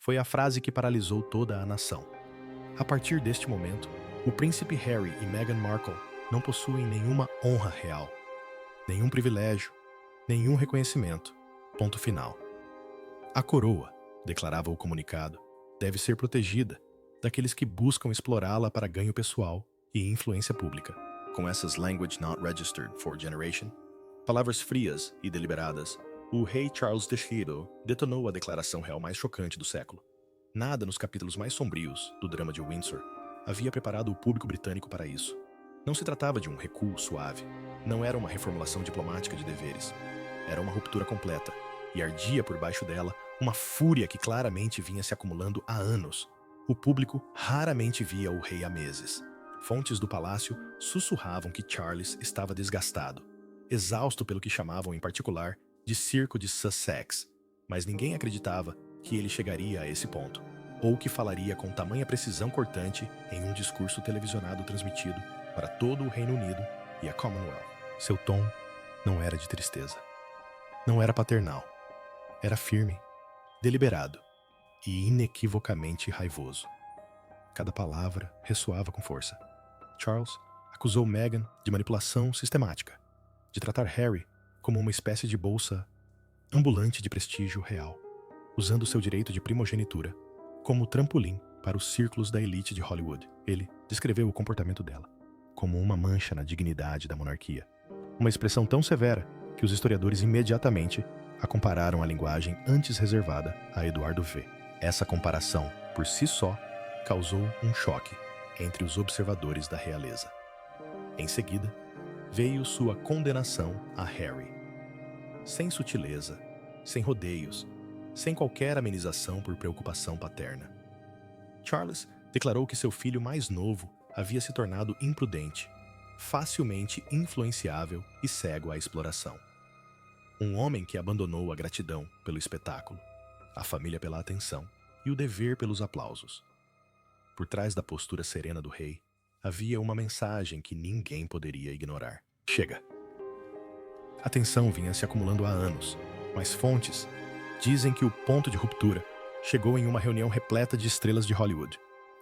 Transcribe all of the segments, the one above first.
foi a frase que paralisou toda a nação. A partir deste momento, o príncipe Harry e Meghan Markle não possuem nenhuma honra real, nenhum privilégio, nenhum reconhecimento. Ponto final. A coroa, declarava o comunicado, deve ser protegida daqueles que buscam explorá-la para ganho pessoal e influência pública. Com essas language not registered for generation, palavras frias e deliberadas, o rei Charles III detonou a declaração real mais chocante do século. Nada nos capítulos mais sombrios do drama de Windsor havia preparado o público britânico para isso. Não se tratava de um recuo suave, não era uma reformulação diplomática de deveres. Era uma ruptura completa, e ardia por baixo dela uma fúria que claramente vinha se acumulando há anos. O público raramente via o rei há meses. Fontes do palácio sussurravam que Charles estava desgastado, exausto pelo que chamavam em particular de circo de Sussex, mas ninguém acreditava que ele chegaria a esse ponto, ou que falaria com tamanha precisão cortante em um discurso televisionado transmitido para todo o Reino Unido e a Commonwealth. Seu tom não era de tristeza. Não era paternal. Era firme, deliberado e inequivocamente raivoso. Cada palavra ressoava com força. Charles acusou Meghan de manipulação sistemática, de tratar Harry como uma espécie de bolsa ambulante de prestígio real, usando seu direito de primogenitura como trampolim para os círculos da elite de Hollywood. Ele descreveu o comportamento dela como uma mancha na dignidade da monarquia, uma expressão tão severa que os historiadores imediatamente a compararam à linguagem antes reservada a Eduardo V. Essa comparação, por si só, causou um choque entre os observadores da realeza. Em seguida, veio sua condenação a Harry. Sem sutileza, sem rodeios, sem qualquer amenização por preocupação paterna. Charles declarou que seu filho mais novo havia se tornado imprudente, facilmente influenciável e cego à exploração. Um homem que abandonou a gratidão pelo espetáculo, a família pela atenção e o dever pelos aplausos. Por trás da postura serena do rei, havia uma mensagem que ninguém poderia ignorar. Chega! A tensão vinha se acumulando há anos, mas fontes dizem que o ponto de ruptura chegou em uma reunião repleta de estrelas de Hollywood,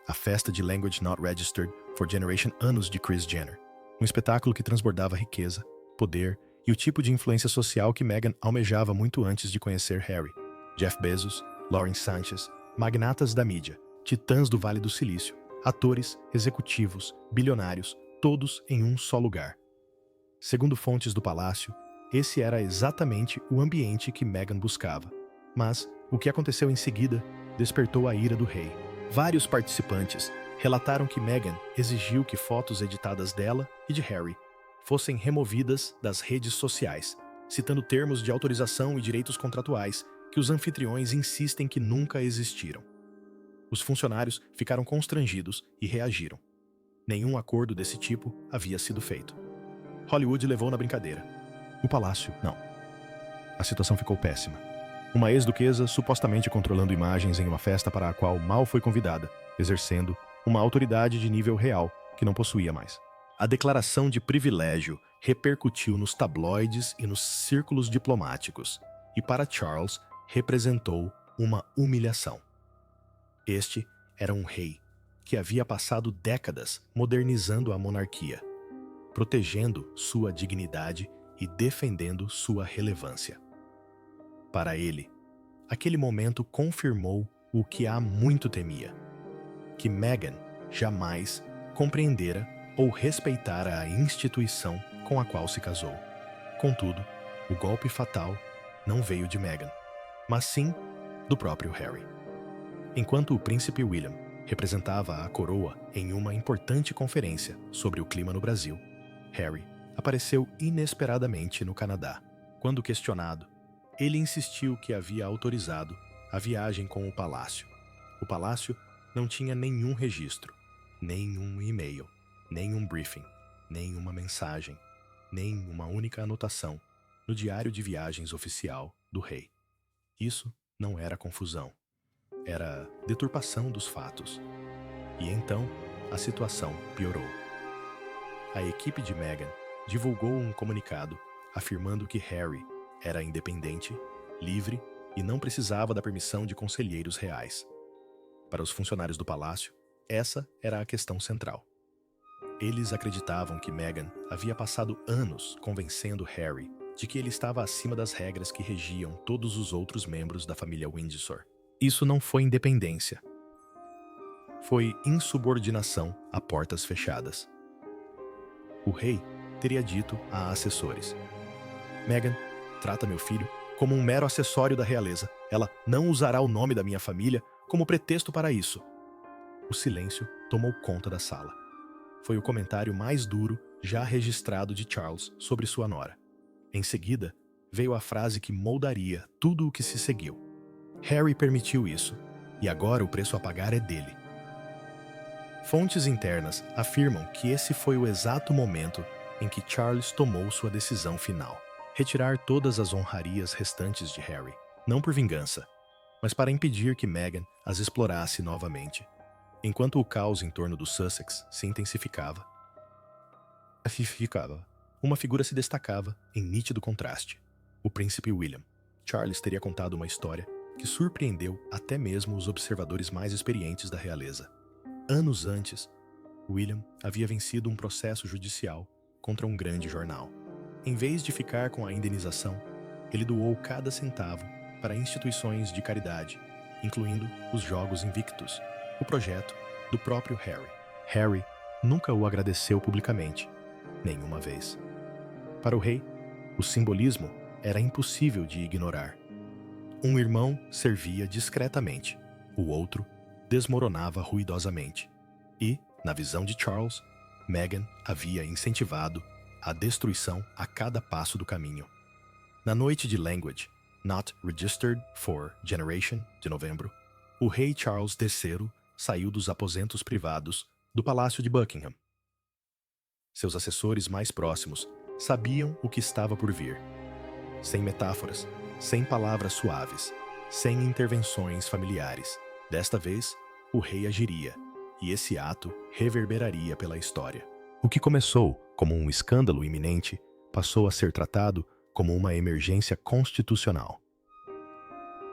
a festa de Language Not Registered for Generation anos de Kris Jenner, um espetáculo que transbordava riqueza, poder e o tipo de influência social que Meghan almejava muito antes de conhecer Harry. Jeff Bezos, Lauren Sanchez, magnatas da mídia, titãs do Vale do Silício, atores, executivos, bilionários, todos em um só lugar. Segundo fontes do palácio, esse era exatamente o ambiente que Meghan buscava. Mas o que aconteceu em seguida despertou a ira do rei. Vários participantes relataram que Meghan exigiu que fotos editadas dela e de Harry fossem removidas das redes sociais, citando termos de autorização e direitos contratuais que os anfitriões insistem que nunca existiram. Os funcionários ficaram constrangidos e reagiram. Nenhum acordo desse tipo havia sido feito. Hollywood levou na brincadeira. O palácio, não. A situação ficou péssima. Uma ex-duquesa supostamente controlando imagens em uma festa para a qual mal foi convidada, exercendo uma autoridade de nível real que não possuía mais. A declaração de privilégio repercutiu nos tabloides e nos círculos diplomáticos, e para Charles representou uma humilhação. Este era um rei que havia passado décadas modernizando a monarquia, protegendo sua dignidade e defendendo sua relevância. Para ele, aquele momento confirmou o que há muito temia, que Meghan jamais compreendera ou respeitara a instituição com a qual se casou. Contudo, o golpe fatal não veio de Meghan, mas sim do próprio Harry. Enquanto o príncipe William representava a coroa em uma importante conferência sobre o clima no Brasil, Harry apareceu inesperadamente no Canadá. Quando questionado, ele insistiu que havia autorizado a viagem com o palácio. O palácio não tinha nenhum registro, nenhum e-mail, nenhum briefing, nenhuma mensagem, nem uma única anotação no diário de viagens oficial do rei. Isso não era confusão, era deturpação dos fatos. E então a situação piorou. A equipe de Meghan divulgou um comunicado afirmando que Harry era independente, livre e não precisava da permissão de conselheiros reais. Para os funcionários do palácio, essa era a questão central. Eles acreditavam que Meghan havia passado anos convencendo Harry de que ele estava acima das regras que regiam todos os outros membros da família Windsor. Isso não foi independência. Foi insubordinação a portas fechadas. O rei teria dito a assessores: Meghan, trata meu filho como um mero acessório da realeza. Ela não usará o nome da minha família como pretexto para isso. O silêncio tomou conta da sala. Foi o comentário mais duro já registrado de Charles sobre sua nora. Em seguida, veio a frase que moldaria tudo o que se seguiu. Harry permitiu isso, e agora o preço a pagar é dele. Fontes internas afirmam que esse foi o exato momento em que Charles tomou sua decisão final: retirar todas as honrarias restantes de Harry, não por vingança, mas para impedir que Meghan as explorasse novamente. Enquanto o caos em torno dos Sussex se intensificava, uma figura se destacava em nítido contraste: o príncipe William. Charles teria contado uma história que surpreendeu até mesmo os observadores mais experientes da realeza. Anos antes, William havia vencido um processo judicial contra um grande jornal. Em vez de ficar com a indenização, ele doou cada centavo para instituições de caridade, incluindo os Jogos Invictus, o projeto do próprio Harry. Harry nunca o agradeceu publicamente, nenhuma vez. Para o rei, o simbolismo era impossível de ignorar. Um irmão servia discretamente, o outro desmoronava ruidosamente. E, na visão de Charles, Meghan havia incentivado a destruição a cada passo do caminho. Na noite de Language, Not Registered for Generation, de novembro, o rei Charles III saiu dos aposentos privados do Palácio de Buckingham. Seus assessores mais próximos sabiam o que estava por vir. Sem metáforas, sem palavras suaves, sem intervenções familiares. Desta vez, o rei agiria, e esse ato reverberaria pela história. O que começou como um escândalo iminente passou a ser tratado como uma emergência constitucional.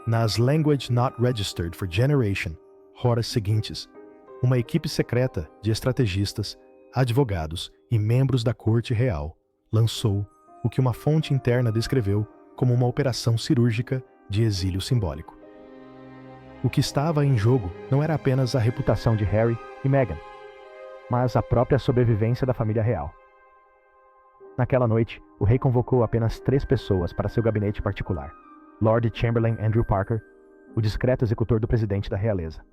Nas Language Not Registered for Generation, horas seguintes, uma equipe secreta de estrategistas, advogados e membros da corte real lançou o que uma fonte interna descreveu como uma operação cirúrgica de exílio simbólico. O que estava em jogo não era apenas a reputação de Harry e Meghan, mas a própria sobrevivência da família real. Naquela noite, o rei convocou apenas 3 pessoas para seu gabinete particular: Lord Chamberlain Andrew Parker, o discreto executor do presidente da realeza;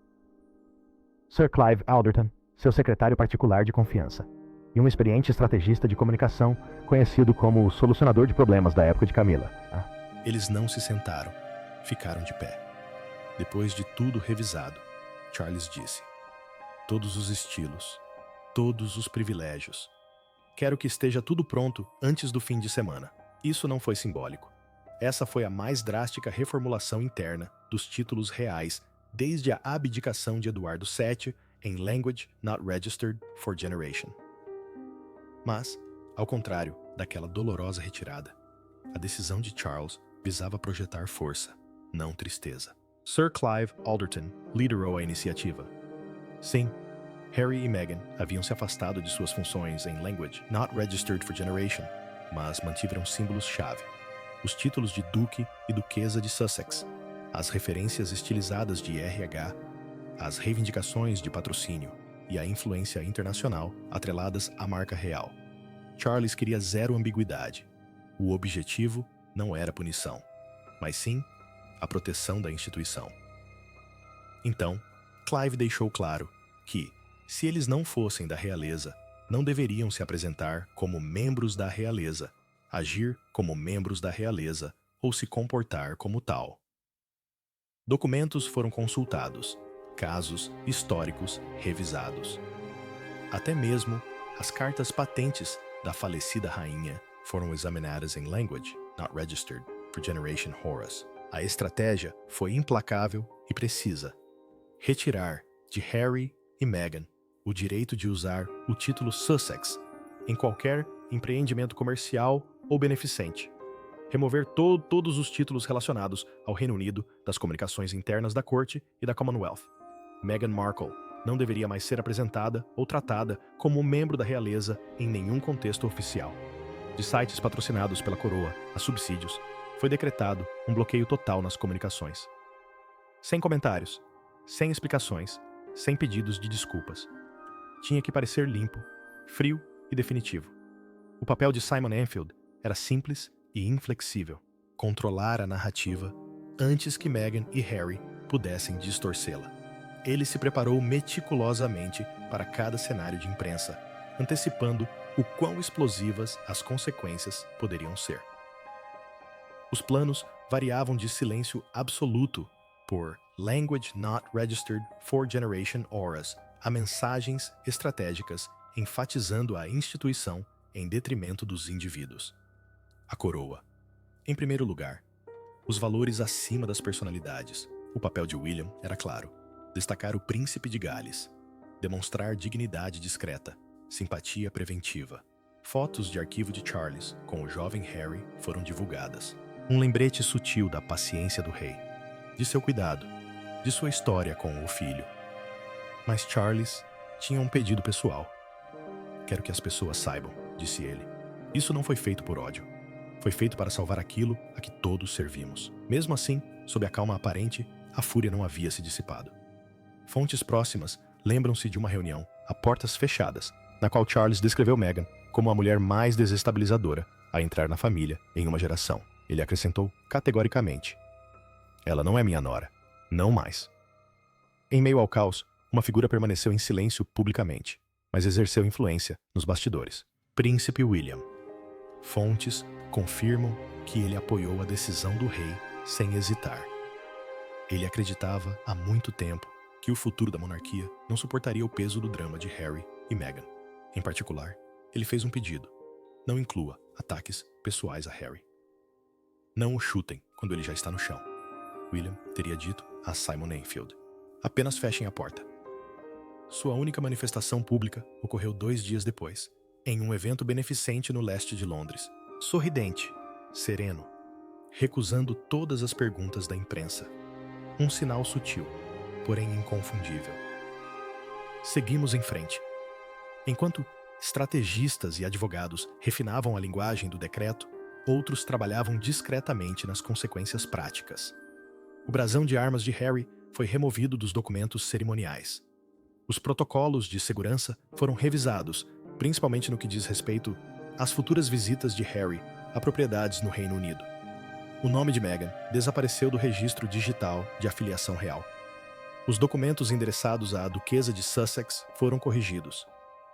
Sir Clive Alderton, seu secretário particular de confiança, e um experiente estrategista de comunicação conhecido como o solucionador de problemas da época de Camila. Eles não se sentaram, ficaram de pé. Depois de tudo revisado, Charles disse: todos os estilos, todos os privilégios. Quero que esteja tudo pronto antes do fim de semana. Isso não foi simbólico. Essa foi a mais drástica reformulação interna dos títulos reais desde a abdicação de Eduardo VII em Language Not Registered for Generation. Mas, ao contrário daquela dolorosa retirada, a decisão de Charles visava projetar força, não tristeza. Sir Clive Alderton liderou a iniciativa. Sim, Harry e Meghan haviam se afastado de suas funções em Language Not Registered for Generation, mas mantiveram símbolos-chave: os títulos de Duque e Duquesa de Sussex, as referências estilizadas de RH, as reivindicações de patrocínio e a influência internacional atreladas à marca real. Charles queria zero ambiguidade. O objetivo não era punição, mas sim a proteção da instituição. Então, Clive deixou claro que, se eles não fossem da realeza, não deveriam se apresentar como membros da realeza, agir como membros da realeza ou se comportar como tal. Documentos foram consultados, casos históricos revisados. Até mesmo as cartas patentes da falecida rainha foram examinadas em Language Not Registered for Generation Horus. A estratégia foi implacável e precisa: retirar de Harry e Meghan o direito de usar o título Sussex em qualquer empreendimento comercial ou beneficente. Remover todos os títulos relacionados ao Reino Unido das comunicações internas da corte e da Commonwealth. Meghan Markle não deveria mais ser apresentada ou tratada como membro da realeza em nenhum contexto oficial. De sites patrocinados pela coroa a subsídios, foi decretado um bloqueio total nas comunicações. Sem comentários, sem explicações, sem pedidos de desculpas. Tinha que parecer limpo, frio e definitivo. O papel de Simon Anfield era simples e inflexível: controlar a narrativa antes que Meghan e Harry pudessem distorcê-la. Ele se preparou meticulosamente para cada cenário de imprensa, antecipando o quão explosivas as consequências poderiam ser. Os planos variavam de silêncio absoluto por Language Not Registered for Generation Auras a mensagens estratégicas enfatizando a instituição em detrimento dos indivíduos. A coroa. Em primeiro lugar, os valores acima das personalidades. O papel de William era claro: destacar o príncipe de Gales, demonstrar dignidade discreta, simpatia preventiva. Fotos de arquivo de Charles com o jovem Harry foram divulgadas. Um lembrete sutil da paciência do rei, de seu cuidado, de sua história com o filho. Mas Charles tinha um pedido pessoal. Quero que as pessoas saibam, disse ele. Isso não foi feito por ódio. Foi feito para salvar aquilo a que todos servimos. Mesmo assim, sob a calma aparente, a fúria não havia se dissipado. Fontes próximas lembram-se de uma reunião, a portas fechadas, na qual Charles descreveu Meghan como a mulher mais desestabilizadora a entrar na família em uma geração. Ele acrescentou categoricamente: ela não é minha nora. Não mais. Em meio ao caos, uma figura permaneceu em silêncio publicamente, mas exerceu influência nos bastidores. Príncipe William. Fontes confirmam que ele apoiou a decisão do rei sem hesitar. Ele acreditava há muito tempo que o futuro da monarquia não suportaria o peso do drama de Harry e Meghan. Em particular, ele fez um pedido: não inclua ataques pessoais a Harry. Não o chutem quando ele já está no chão, William teria dito a Simon Anfield. Apenas fechem a porta. Sua única manifestação pública ocorreu 2 dias depois, em um evento beneficente no leste de Londres. Sorridente, sereno, recusando todas as perguntas da imprensa. Um sinal sutil, porém inconfundível. Seguimos em frente. Enquanto estrategistas e advogados refinavam a linguagem do decreto, outros trabalhavam discretamente nas consequências práticas. O brasão de armas de Harry foi removido dos documentos cerimoniais. Os protocolos de segurança foram revisados, principalmente no que diz respeito às futuras visitas de Harry a propriedades no Reino Unido. O nome de Meghan desapareceu do registro digital de afiliação real. Os documentos endereçados à Duquesa de Sussex foram corrigidos.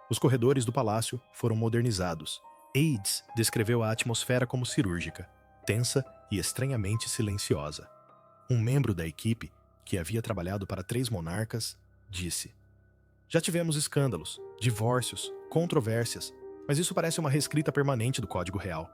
Os corredores do palácio foram modernizados. Aides descreveu a atmosfera como cirúrgica, tensa e estranhamente silenciosa. Um membro da equipe, que havia trabalhado para 3 monarcas, disse: já tivemos escândalos, divórcios, controvérsias, mas isso parece uma reescrita permanente do Código Real.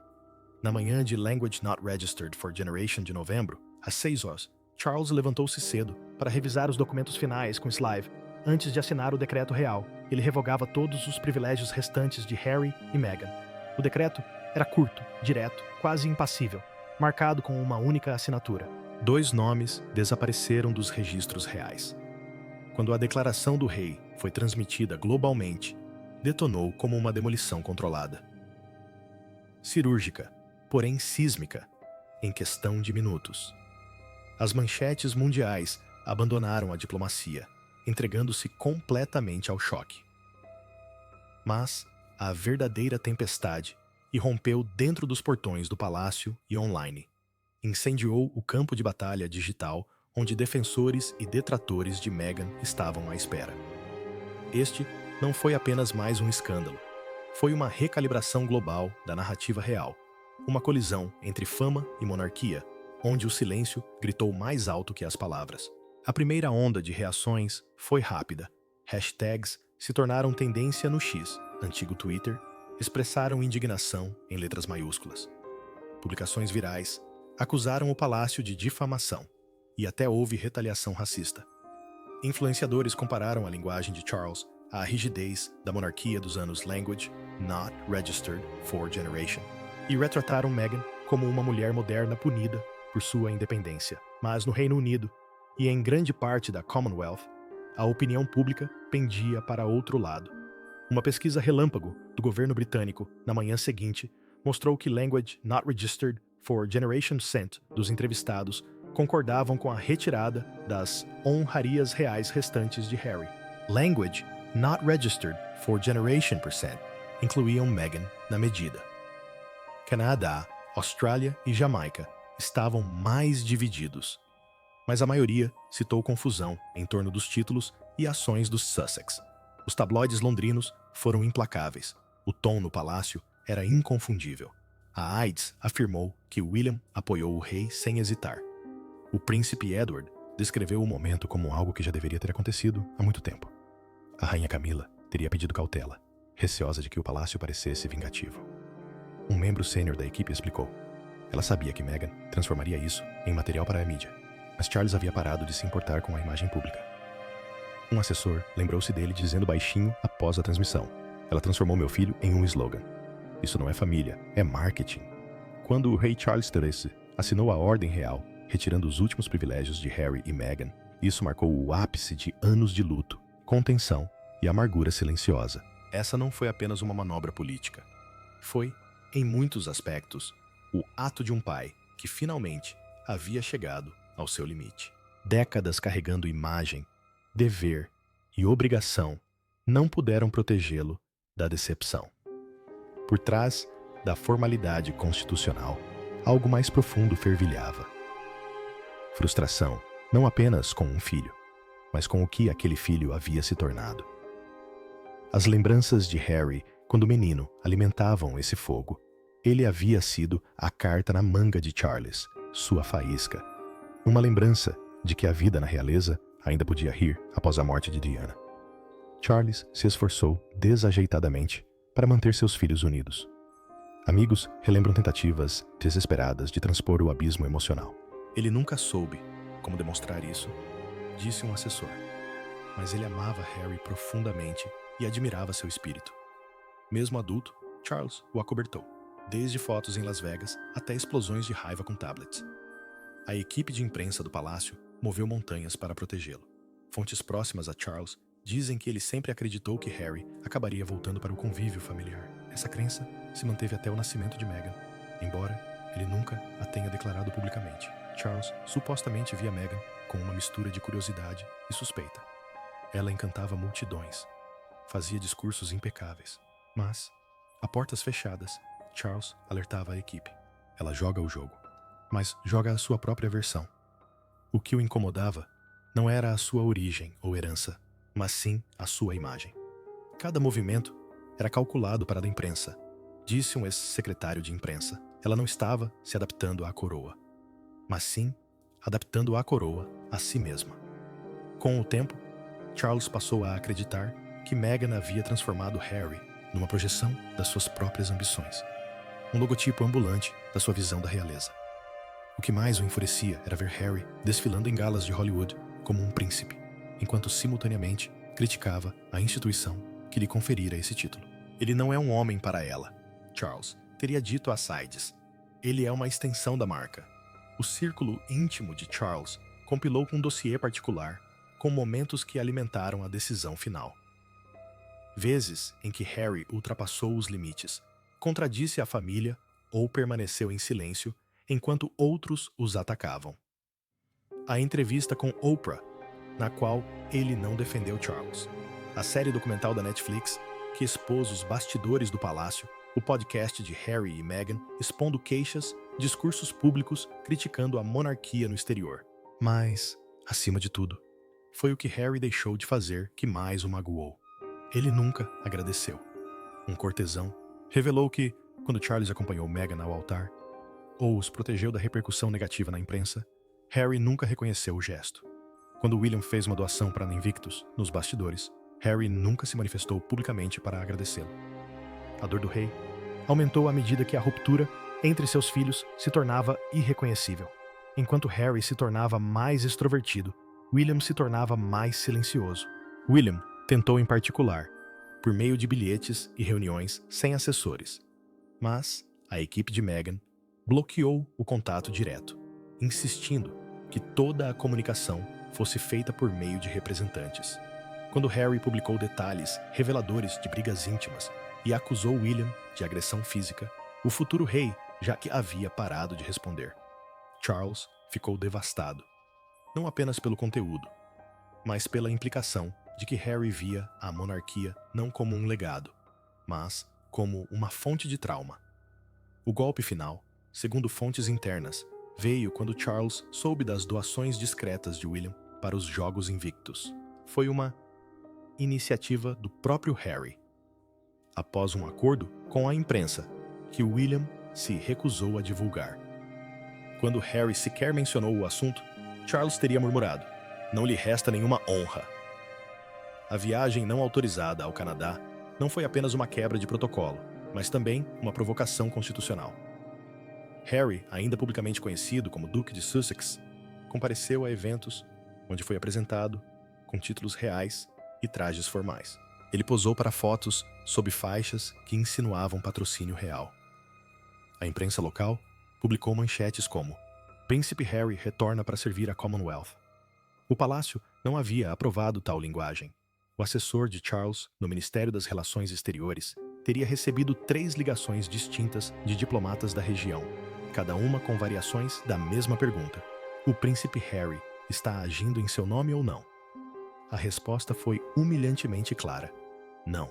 Na manhã de Language Not Registered for Generation de novembro, às 6 horas, Charles levantou-se cedo para revisar os documentos finais com Slive. Antes de assinar o decreto real, ele revogava todos os privilégios restantes de Harry e Meghan. O decreto era curto, direto, quase impassível, marcado com uma única assinatura. 2 nomes desapareceram dos registros reais. Quando a declaração do rei foi transmitida globalmente, detonou como uma demolição controlada. Cirúrgica, porém sísmica, em questão de minutos. As manchetes mundiais abandonaram a diplomacia, entregando-se completamente ao choque. Mas a verdadeira tempestade irrompeu dentro dos portões do palácio e online. Incendiou o campo de batalha digital onde defensores e detratores de Meghan estavam à espera. Este não foi apenas mais um escândalo. Foi uma recalibração global da narrativa real. Uma colisão entre fama e monarquia, onde o silêncio gritou mais alto que as palavras. A primeira onda de reações foi rápida. Hashtags se tornaram tendência no X, antigo Twitter, expressaram indignação em letras maiúsculas. Publicações virais acusaram o palácio de difamação, e até houve retaliação racista. Influenciadores compararam a linguagem de Charles à rigidez da monarquia dos anos Language Not Registered for Generation, e retrataram Meghan como uma mulher moderna punida por sua independência. Mas no Reino Unido, e em grande parte da Commonwealth, a opinião pública pendia para outro lado. Uma pesquisa relâmpago do governo britânico na manhã seguinte mostrou que Language Not Registered for Generation Sent dos entrevistados concordavam com a retirada das honrarias reais restantes de Harry. Language Not Registered for Generation Percent incluíam Meghan na medida. Canadá, Austrália e Jamaica estavam mais divididos, mas a maioria citou confusão em torno dos títulos e ações dos Sussex. Os tabloides londrinos foram implacáveis. O tom no palácio era inconfundível. A AIDS afirmou que William apoiou o rei sem hesitar. O príncipe Edward descreveu o momento como algo que já deveria ter acontecido há muito tempo. A rainha Camila teria pedido cautela, receosa de que o palácio parecesse vingativo. Um membro sênior da equipe explicou. Ela sabia que Meghan transformaria isso em material para a mídia, mas Charles havia parado de se importar com a imagem pública. Um assessor lembrou-se dele dizendo baixinho após a transmissão: "Ela transformou meu filho em um slogan. Isso não é família, é marketing." Quando o rei Charles III assinou a Ordem Real, retirando os últimos privilégios de Harry e Meghan, isso marcou o ápice de anos de luto, contenção e amargura silenciosa. Essa não foi apenas uma manobra política. Foi, em muitos aspectos, o ato de um pai que finalmente havia chegado ao seu limite. Décadas carregando imagem, dever e obrigação não puderam protegê-lo da decepção. Por trás da formalidade constitucional, algo mais profundo fervilhava. Frustração, não apenas com um filho, mas com o que aquele filho havia se tornado. As lembranças de Harry, quando menino, alimentavam esse fogo. Ele havia sido a carta na manga de Charles, sua faísca. Uma lembrança de que a vida na realeza ainda podia rir após a morte de Diana. Charles se esforçou desajeitadamente para manter seus filhos unidos. Amigos relembram tentativas desesperadas de transpor o abismo emocional. Ele nunca soube como demonstrar isso, disse um assessor. Mas ele amava Harry profundamente e admirava seu espírito. Mesmo adulto, Charles o acobertou, desde fotos em Las Vegas até explosões de raiva com tablets. A equipe de imprensa do palácio moveu montanhas para protegê-lo. Fontes próximas a Charles dizem que ele sempre acreditou que Harry acabaria voltando para o convívio familiar. Essa crença se manteve até o nascimento de Meghan, embora ele nunca a tenha declarado publicamente. Charles supostamente via Meghan com uma mistura de curiosidade e suspeita. Ela encantava multidões, fazia discursos impecáveis, mas, a portas fechadas, Charles alertava a equipe. Ela joga o jogo, mas joga a sua própria versão. O que o incomodava não era a sua origem ou herança, mas sim a sua imagem. Cada movimento era calculado para a imprensa, disse um ex-secretário de imprensa. Ela não estava se adaptando à coroa, mas sim adaptando a coroa a si mesma. Com o tempo, Charles passou a acreditar que Meghan havia transformado Harry numa projeção das suas próprias ambições, um logotipo ambulante da sua visão da realeza. O que mais o enfurecia era ver Harry desfilando em galas de Hollywood como um príncipe, enquanto simultaneamente criticava a instituição que lhe conferira esse título. Ele não é um homem para ela, Charles teria dito a Sides. Ele é uma extensão da marca. O círculo íntimo de Charles compilou um dossiê particular com momentos que alimentaram a decisão final. Vezes em que Harry ultrapassou os limites, contradisse a família ou permaneceu em silêncio enquanto outros os atacavam. A entrevista com Oprah, na qual ele não defendeu Charles. A série documental da Netflix, que expôs os bastidores do palácio, o podcast de Harry e Meghan expondo queixas, discursos públicos criticando a monarquia no exterior. Mas, acima de tudo, foi o que Harry deixou de fazer que mais o magoou. Ele nunca agradeceu. Um cortesão revelou que, quando Charles acompanhou Meghan ao altar, ou os protegeu da repercussão negativa na imprensa, Harry nunca reconheceu o gesto. Quando William fez uma doação para a Invictus, nos bastidores, Harry nunca se manifestou publicamente para agradecê-lo. A dor do rei aumentou à medida que a ruptura entre seus filhos se tornava irreconhecível. Enquanto Harry se tornava mais extrovertido, William se tornava mais silencioso. William tentou em particular, por meio de bilhetes e reuniões sem assessores. Mas a equipe de Meghan bloqueou o contato direto, insistindo que toda a comunicação fosse feita por meio de representantes. Quando Harry publicou detalhes reveladores de brigas íntimas e acusou William de agressão física, o futuro rei já que havia parado de responder. Charles ficou devastado, não apenas pelo conteúdo, mas pela implicação de que Harry via a monarquia não como um legado, mas como uma fonte de trauma. O golpe final, segundo fontes internas, veio quando Charles soube das doações discretas de William para os Jogos Invictus. Foi uma iniciativa do próprio Harry, após um acordo com a imprensa, que William se recusou a divulgar. Quando Harry sequer mencionou o assunto, Charles teria murmurado: "Não lhe resta nenhuma honra." A viagem não autorizada ao Canadá não foi apenas uma quebra de protocolo, mas também uma provocação constitucional. Harry, ainda publicamente conhecido como Duque de Sussex, compareceu a eventos onde foi apresentado com títulos reais e trajes formais. Ele posou para fotos sob faixas que insinuavam patrocínio real. A imprensa local publicou manchetes como "Príncipe Harry retorna para servir a Commonwealth." O palácio não havia aprovado tal linguagem. O assessor de Charles no Ministério das Relações Exteriores teria recebido 3 ligações distintas de diplomatas da região, cada uma com variações da mesma pergunta: "O príncipe Harry está agindo em seu nome ou não?" A resposta foi humilhantemente clara: não.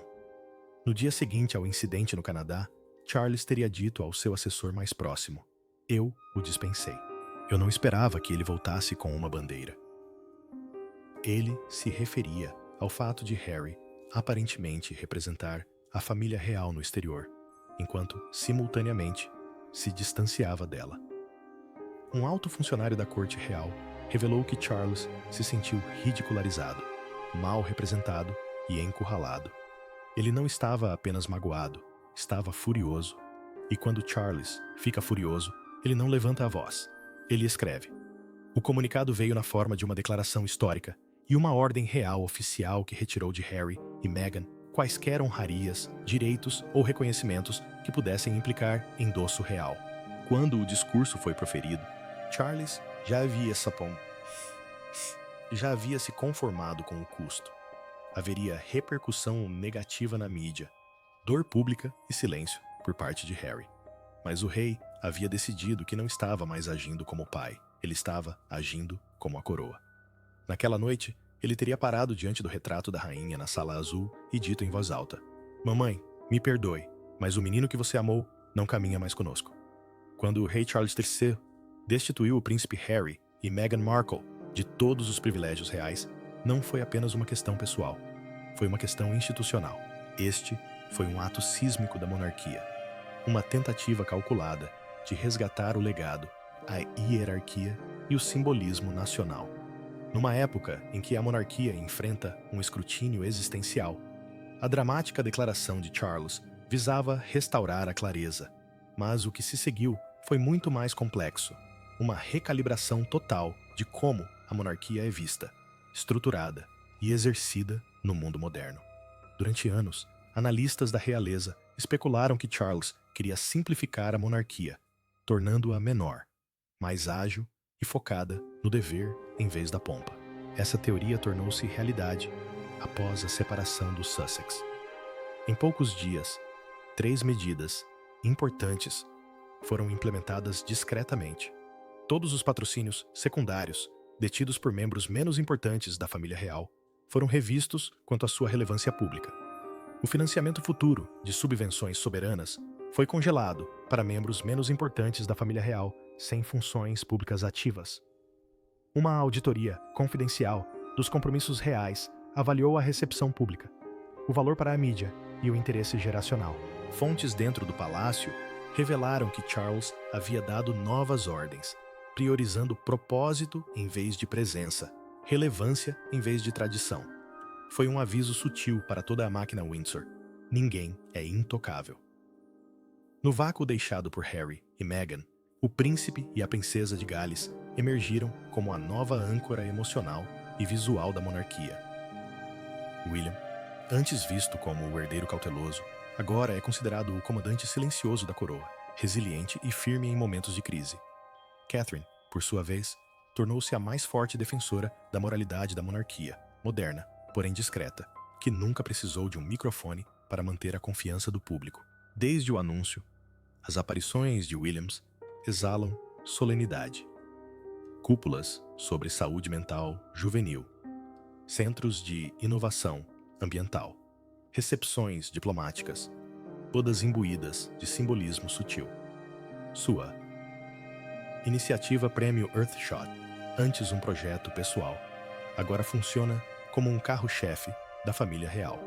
No dia seguinte ao incidente no Canadá, Charles teria dito ao seu assessor mais próximo: "Eu o dispensei. Eu não esperava que ele voltasse com uma bandeira." Ele se referia ao fato de Harry aparentemente representar a família real no exterior, enquanto, simultaneamente, se distanciava dela. Um alto funcionário da corte real revelou que Charles se sentiu ridicularizado, mal representado e encurralado. Ele não estava apenas magoado, estava furioso. E quando Charles fica furioso, ele não levanta a voz. Ele escreve: "O comunicado veio na forma de uma declaração histórica e uma ordem real oficial que retirou de Harry e Meghan quaisquer honrarias, direitos ou reconhecimentos que pudessem implicar endosso real." Quando o discurso foi proferido, Charles já havia se conformado com o custo. Haveria repercussão negativa na mídia, dor pública e silêncio por parte de Harry. Mas o rei havia decidido que não estava mais agindo como pai, ele estava agindo como a coroa. Naquela noite, ele teria parado diante do retrato da rainha na sala azul e dito em voz alta: "Mamãe, me perdoe, mas o menino que você amou não caminha mais conosco." Quando o rei Charles III destituiu o príncipe Harry e Meghan Markle de todos os privilégios reais, não foi apenas uma questão pessoal, foi uma questão institucional. Este foi um ato sísmico da monarquia, uma tentativa calculada de resgatar o legado, a hierarquia e o simbolismo nacional. Numa época em que a monarquia enfrenta um escrutínio existencial, a dramática declaração de Charles visava restaurar a clareza, mas o que se seguiu foi muito mais complexo, uma recalibração total de como a monarquia é vista, estruturada e exercida no mundo moderno. Durante anos, analistas da realeza especularam que Charles queria simplificar a monarquia, tornando-a menor, mais ágil e focada no dever em vez da pompa. Essa teoria tornou-se realidade após a separação dos Sussex. Em poucos dias, 3 medidas importantes foram implementadas discretamente. Todos os patrocínios secundários, detidos por membros menos importantes da família real, foram revistos quanto à sua relevância pública. O financiamento futuro de subvenções soberanas foi congelado para membros menos importantes da família real sem funções públicas ativas. Uma auditoria confidencial dos compromissos reais avaliou a recepção pública, o valor para a mídia e o interesse geracional. Fontes dentro do palácio revelaram que Charles havia dado novas ordens, priorizando propósito em vez de presença, relevância em vez de tradição. Foi um aviso sutil para toda a máquina Windsor: ninguém é intocável. No vácuo deixado por Harry e Meghan, o príncipe e a princesa de Gales emergiram como a nova âncora emocional e visual da monarquia. William, antes visto como o herdeiro cauteloso, agora é considerado o comandante silencioso da coroa, resiliente e firme em momentos de crise. Catherine, por sua vez, tornou-se a mais forte defensora da moralidade da monarquia, moderna, porém discreta, que nunca precisou de um microfone para manter a confiança do público. Desde o anúncio, as aparições de Williams exalam solenidade. Cúpulas sobre saúde mental juvenil, centros de inovação ambiental, recepções diplomáticas, todas imbuídas de simbolismo sutil. Sua iniciativa Prêmio Earthshot, antes um projeto pessoal, agora funciona como um carro-chefe da família real.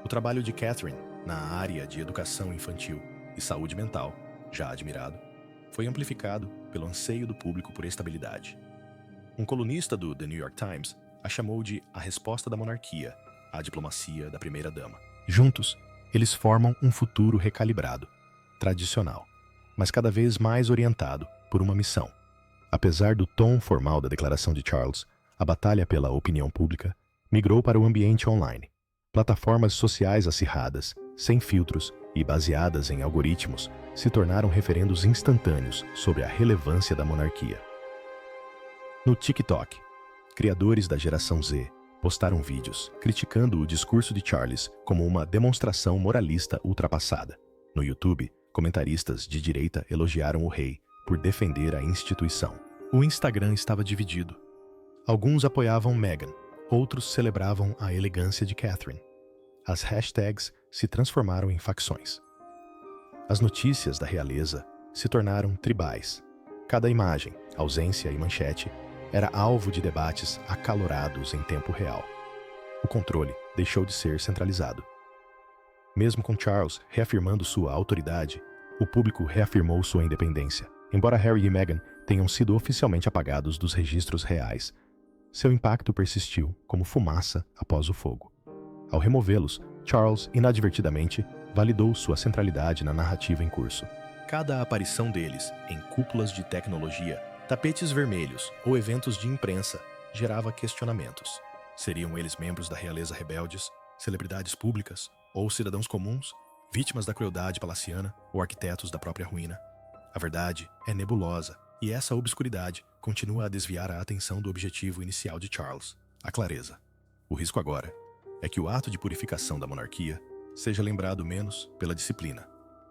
O trabalho de Catherine na área de educação infantil e saúde mental, já admirado, foi amplificado pelo anseio do público por estabilidade. Um colunista do The New York Times a chamou de a resposta da monarquia à diplomacia da primeira-dama. Juntos, eles formam um futuro recalibrado, tradicional, mas cada vez mais orientado por uma missão. Apesar do tom formal da declaração de Charles, a batalha pela opinião pública migrou para o ambiente online. Plataformas sociais acirradas, sem filtros e baseadas em algoritmos, se tornaram referendos instantâneos sobre a relevância da monarquia. No TikTok, criadores da geração Z postaram vídeos criticando o discurso de Charles como uma demonstração moralista ultrapassada. No YouTube, comentaristas de direita elogiaram o rei por defender a instituição. O Instagram estava dividido. Alguns apoiavam Meghan, outros celebravam a elegância de Catherine. As hashtags se transformaram em facções. As notícias da realeza se tornaram tribais. Cada imagem, ausência e manchete era alvo de debates acalorados em tempo real. O controle deixou de ser centralizado. Mesmo com Charles reafirmando sua autoridade, o público reafirmou sua independência. Embora Harry e Meghan tenham sido oficialmente apagados dos registros reais, seu impacto persistiu como fumaça após o fogo. Ao removê-los, Charles inadvertidamente validou sua centralidade na narrativa em curso. Cada aparição deles em cúpulas de tecnologia, tapetes vermelhos ou eventos de imprensa gerava questionamentos. Seriam eles membros da realeza rebeldes, celebridades públicas ou cidadãos comuns, vítimas da crueldade palaciana ou arquitetos da própria ruína? A verdade é nebulosa, e essa obscuridade continua a desviar a atenção do objetivo inicial de Charles, a clareza. O risco agora é que o ato de purificação da monarquia seja lembrado menos pela disciplina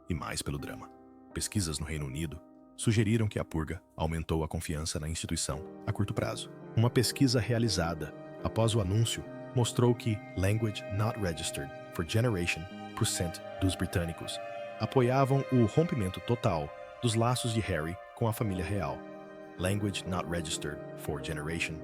e mais pelo drama. Pesquisas no Reino Unido sugeriram que a purga aumentou a confiança na instituição a curto prazo. Uma pesquisa realizada após o anúncio mostrou que Language Not Registered for Generation % dos britânicos apoiavam o rompimento total dos laços de Harry com a família real. Language Not Registered for Generation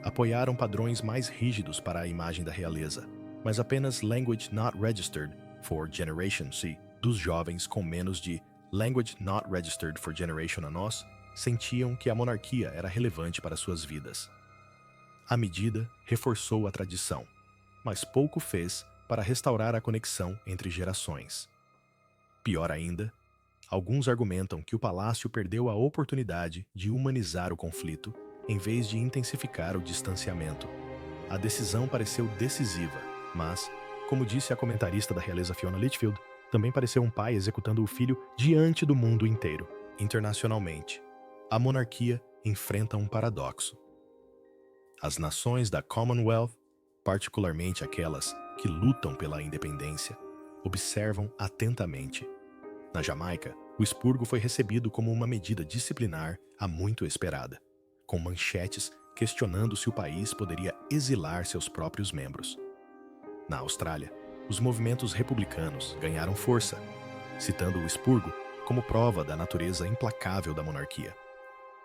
apoiaram padrões mais rígidos para a imagem da realeza, mas apenas Language Not Registered for Generation C dos jovens com menos de Language Not Registered for Generation a nós sentiam que a monarquia era relevante para suas vidas. A medida reforçou a tradição, mas pouco fez para restaurar a conexão entre gerações. Pior ainda, alguns argumentam que o palácio perdeu a oportunidade de humanizar o conflito em vez de intensificar o distanciamento. A decisão pareceu decisiva, mas, como disse a comentarista da realeza Fiona Litchfield, também pareceu um pai executando o filho diante do mundo inteiro. Internacionalmente, a monarquia enfrenta um paradoxo. As nações da Commonwealth, particularmente aquelas que lutam pela independência, observam atentamente. Na Jamaica, o expurgo foi recebido como uma medida disciplinar há muito esperada, com manchetes questionando se o país poderia exilar seus próprios membros. Na Austrália, os movimentos republicanos ganharam força, citando o expurgo como prova da natureza implacável da monarquia.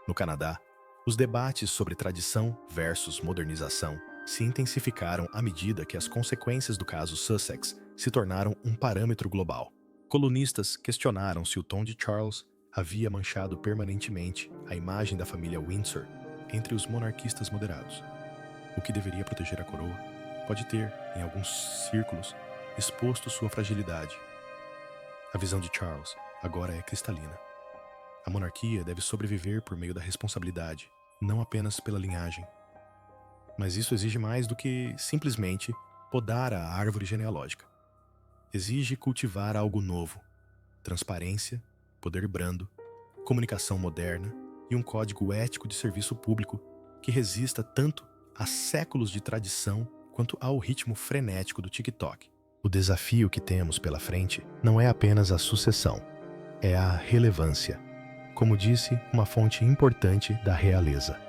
No Canadá, os debates sobre tradição versus modernização se intensificaram à medida que as consequências do caso Sussex se tornaram um parâmetro global. Colunistas questionaram se o tom de Charles havia manchado permanentemente a imagem da família Windsor entre os monarquistas moderados. O que deveria proteger a coroa pode ter, em alguns círculos, exposto sua fragilidade. A visão de Charles agora é cristalina. A monarquia deve sobreviver por meio da responsabilidade, não apenas pela linhagem. Mas isso exige mais do que simplesmente podar a árvore genealógica. Exige cultivar algo novo: transparência, poder brando, comunicação moderna e um código ético de serviço público que resista tanto a séculos de tradição quanto ao ritmo frenético do TikTok. O desafio que temos pela frente não é apenas a sucessão, é a relevância. Como disse uma fonte importante da realeza.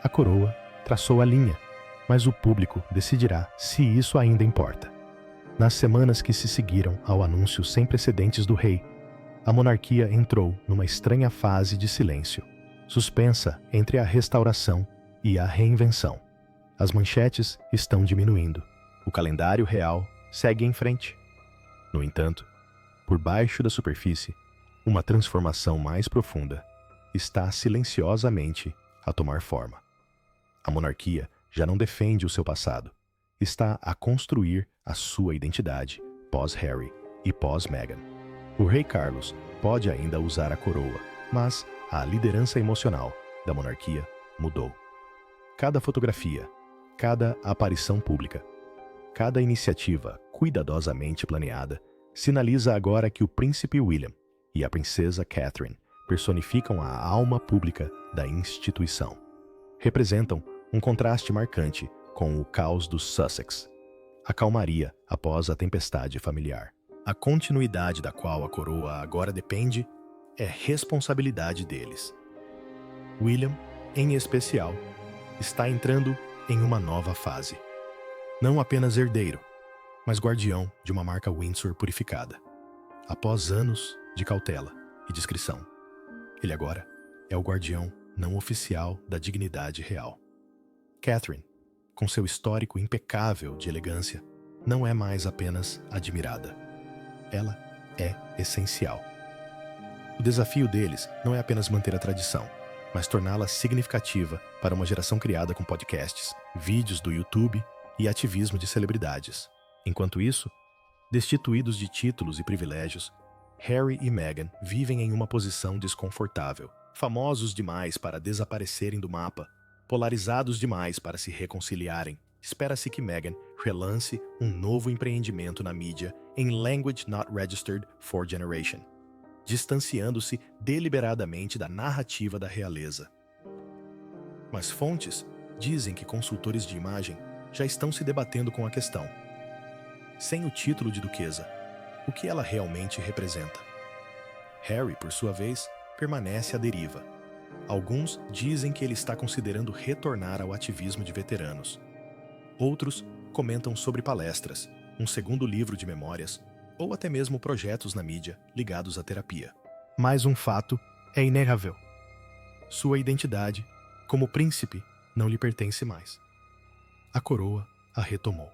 A coroa traçou a linha, mas o público decidirá se isso ainda importa. Nas semanas que se seguiram ao anúncio sem precedentes do rei, a monarquia entrou numa estranha fase de silêncio, suspensa entre a restauração e a reinvenção. As manchetes estão diminuindo. O calendário real segue em frente. No entanto, por baixo da superfície, uma transformação mais profunda está silenciosamente a tomar forma. A monarquia já não defende o seu passado, está a construir a sua identidade pós-Harry e pós-Meghan. O rei Carlos pode ainda usar a coroa, mas a liderança emocional da monarquia mudou. Cada fotografia, cada aparição pública, cada iniciativa cuidadosamente planeada sinaliza agora que o príncipe William e a princesa Catherine personificam a alma pública da instituição. Representam um contraste marcante com o caos dos Sussex, a calmaria após a tempestade familiar. A continuidade da qual a coroa agora depende é responsabilidade deles. William, em especial, está entrando em uma nova fase. Não apenas herdeiro, mas guardião de uma marca Windsor purificada. Após anos de cautela e discrição, ele agora é o guardião não oficial da dignidade real. Catherine, com seu histórico impecável de elegância, não é mais apenas admirada. Ela é essencial. O desafio deles não é apenas manter a tradição, mas torná-la significativa para uma geração criada com podcasts, vídeos do YouTube e ativismo de celebridades. Enquanto isso, destituídos de títulos e privilégios, Harry e Meghan vivem em uma posição desconfortável, famosos demais para desaparecerem do mapa, polarizados demais para se reconciliarem. Espera-se que Meghan relance um novo empreendimento na mídia em Language Not Registered for Generation, distanciando-se deliberadamente da narrativa da realeza. Mas fontes dizem que consultores de imagem já estão se debatendo com a questão. Sem o título de duquesa, o que ela realmente representa? Harry, por sua vez, permanece à deriva. Alguns dizem que ele está considerando retornar ao ativismo de veteranos. Outros comentam sobre palestras, um segundo livro de memórias ou até mesmo projetos na mídia ligados à terapia. Mas um fato é inegável. Sua identidade, como príncipe, não lhe pertence mais. A coroa a retomou.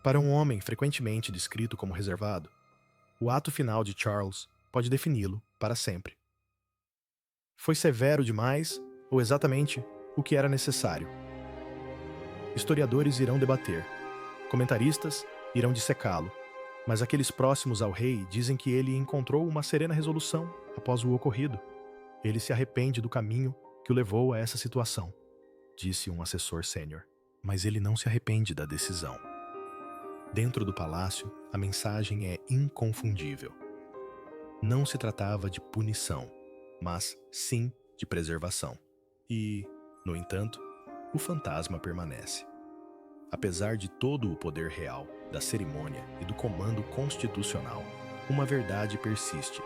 Para um homem frequentemente descrito como reservado, o ato final de Charles pode defini-lo para sempre. Foi severo demais ou exatamente o que era necessário? Historiadores irão debater, comentaristas irão dissecá-lo, mas aqueles próximos ao rei dizem que ele encontrou uma serena resolução após o ocorrido. Ele se arrepende do caminho que o levou a essa situação, disse um assessor sênior. Mas ele não se arrepende da decisão. Dentro do palácio, a mensagem é inconfundível. Não se tratava de punição, mas sim de preservação. E, no entanto, o fantasma permanece. Apesar de todo o poder real, da cerimônia e do comando constitucional, uma verdade persiste.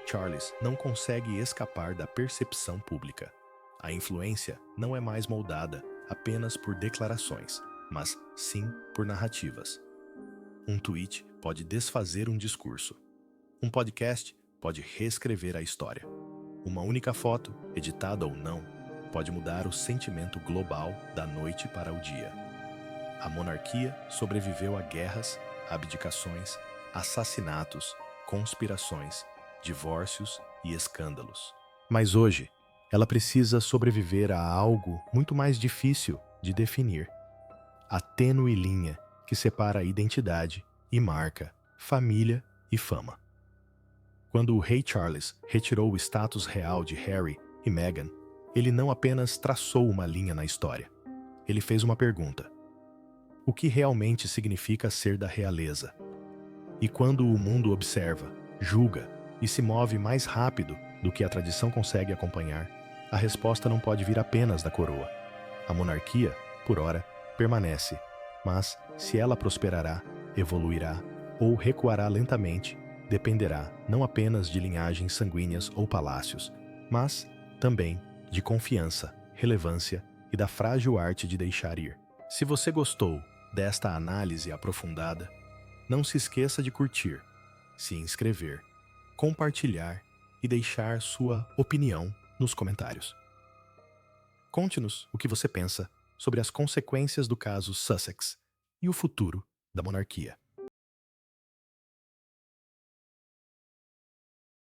Charles não consegue escapar da percepção pública. A influência não é mais moldada apenas por declarações, mas sim por narrativas. Um tweet pode desfazer um discurso. Um podcast pode reescrever a história. Uma única foto, editada ou não, pode mudar o sentimento global da noite para o dia. A monarquia sobreviveu a guerras, abdicações, assassinatos, conspirações, divórcios e escândalos. Mas hoje, ela precisa sobreviver a algo muito mais difícil de definir. A tênue linha que separa identidade e marca, família e fama. Quando o rei Charles retirou o status real de Harry e Meghan, ele não apenas traçou uma linha na história. Ele fez uma pergunta. O que realmente significa ser da realeza? E quando o mundo observa, julga e se move mais rápido do que a tradição consegue acompanhar, a resposta não pode vir apenas da coroa. A monarquia, por ora, permanece, mas se ela prosperará, evoluirá ou recuará lentamente, dependerá não apenas de linhagens sanguíneas ou palácios, mas também de confiança, relevância e da frágil arte de deixar ir. Se você gostou desta análise aprofundada, não se esqueça de curtir, se inscrever, compartilhar e deixar sua opinião nos comentários. Conte-nos o que você pensa sobre as consequências do caso Sussex e o futuro da monarquia.